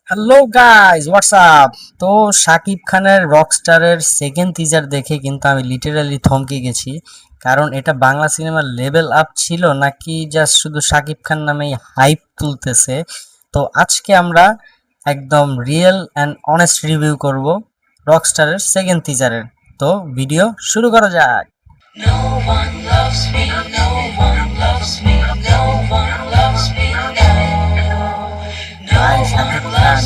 Hello guys, WhatsApp. তো শাকিব খানের রকস্টারের second teaser দেখে কিন্তু আমি লিটারালি থমকে গেছি। কারণ এটা বাংলা সিনেমার লেভেল আপ ছিল নাকি জাস্ট শুধু শাকিব খান নামেই হাইপ তুলতেছে। তো আজকে আমরা একদম রিয়েল অ্যান্ড অনেস্ট রিভিউ করব রকস্টারের সেকেন্ড টিজারের। তো ভিডিও শুরু করা যাক। No one loves me, no one loves me, no one loves me, no. ভাই শাকিব খান,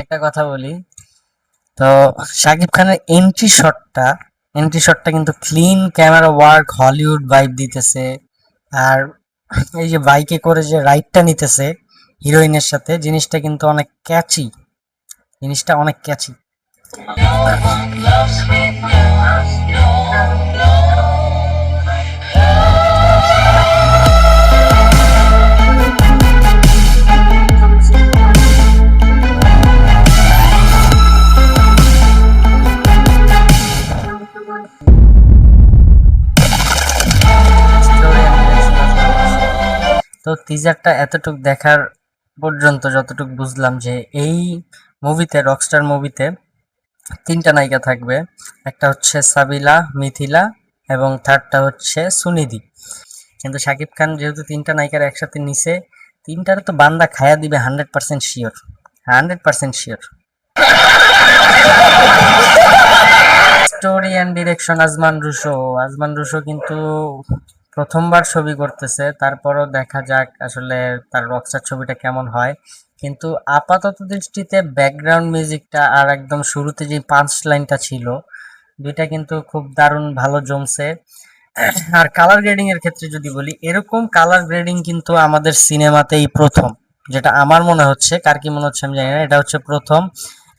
একটা কথা বলি। তো শাকিব খানের এন্ট্রি শটটা কিন্তু clean camera work, Hollywood vibe দিতেছে। আর এই যে বাইকে করে যে রাইডটা নিতেছে হিরোইনের সাথে, জিনিসটা অনেক ক্যাচি। তো টিজারটা এতটুক দেখার পর্যন্ত যতটুক বুঝলাম যে এই রকস্টার মুভিতে তিনটা নায়িকা থাকবে। একটা হচ্ছে সাবিলা, মিথিলা এবং থার্ডটা হচ্ছে সুনিধি। কিন্তু শাকিব খান যেহেতু তিনটা নায়িকার একসাথে নিছে, তিনটারে তো বান্দা খায়া দিবে 100% sure, 100% sure. Story and direction Ajman Rusho কিন্তু প্রথমবার ছবি করতেছে, তারপরও দেখা যাক আসলে তার রকস্টার ছবিটা কেমন হয়। কিন্তু আপাতত দৃষ্টিতে ব্যাকগ্রাউন্ড মিউজিকটা আর একদম শুরুতে যে পাঁচ লাইনটা ছিল, দুইটা কিন্তু খুব দারুণ ভালো জমছে। আর কালার গ্রেডিং এর ক্ষেত্রে যদি বলি, এরকম কালার গ্রেডিং কিন্তু আমাদের সিনেমাতেই প্রথম, যেটা আমার মনে হচ্ছে। কার কি মনে হচ্ছে আমি জানি না, এটা হচ্ছে প্রথম।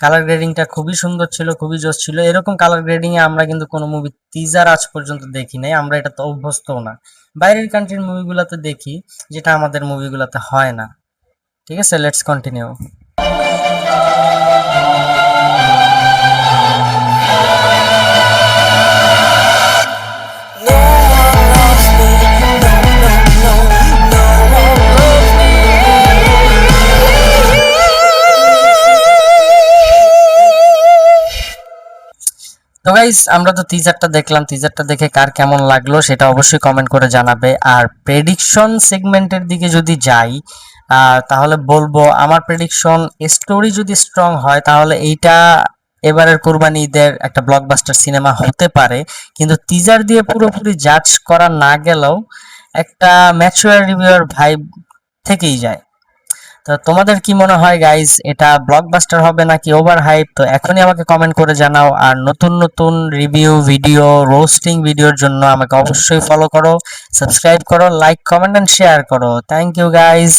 কালার গ্রেডিংটা খুবই সুন্দর ছিল, খুবই জোস ছিল। এরকম কালার গ্রেডিং এ আমরা কিন্তু কোনো মুভি টিজার আজ পর্যন্ত দেখি নাই, আমরা এটা তো অভ্যস্তও না। বাইরের কান্ট্রির মুভিগুলোতে দেখি, যেটা আমাদের মুভিগুলোতে হয় না। ঠিক আছে, লেটস কন্টিনিউ। তো গাইস, আমরা তো টিজারটা দেখলাম। টিজারটা দেখে কার কেমন লাগলো সেটা অবশ্যই কমেন্ট করে জানাবে। আর প্রেডিকশন সেগমেন্টের দিকে যদি যাই, তাহলে বলবো আমার প্রেডিকশন, স্টোরি যদি স্ট্রং হয় তাহলে এইটা এবারের কোরবানি ঈদের একটা ব্লকবাস্টার সিনেমা হতে পারে। কিন্তু টিজার দিয়ে পুরোপুরি জাজ করা না গেলেও একটা ম্যাচুয়ার রিভিউয়ার ভাইব থেকেই যায়। তো তোমাদের কি মনে হয় গাইস, এটা ব্লকবাস্টার হবে নাকি ওভার হাইপ? তো এখনই আমাকে কমেন্ট করে জানাও। আর নতুন নতুন রিভিউ ভিডিও, রোস্টিং ভিডিওর জন্য আমাকে অবশ্যই ফলো করো, সাবস্ক্রাইব করো, লাইক কমেন্ট এন্ড শেয়ার করো। Thank you guys.